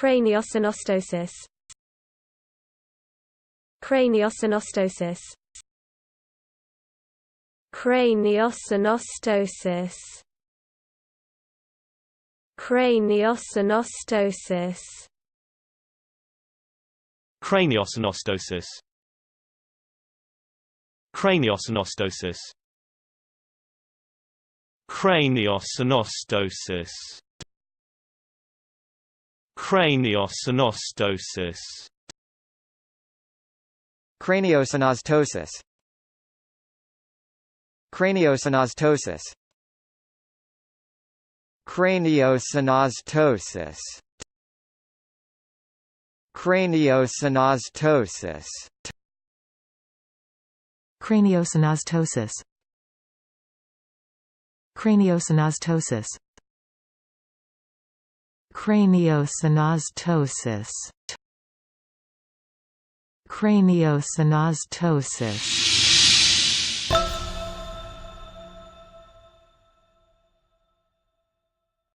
Craniosynostosis. Craniosynostosis. Craniosynostosis. Craniosynostosis. Craniosynostosis. Craniosynostosis. Craniosynostosis. Craniosynostosis. Craniosynostosis. Craniosynostosis. Craniosynostosis. Craniosynostosis. Craniosynostosis. Craniosynostosis. Craniosynostosis. Craniosynostosis.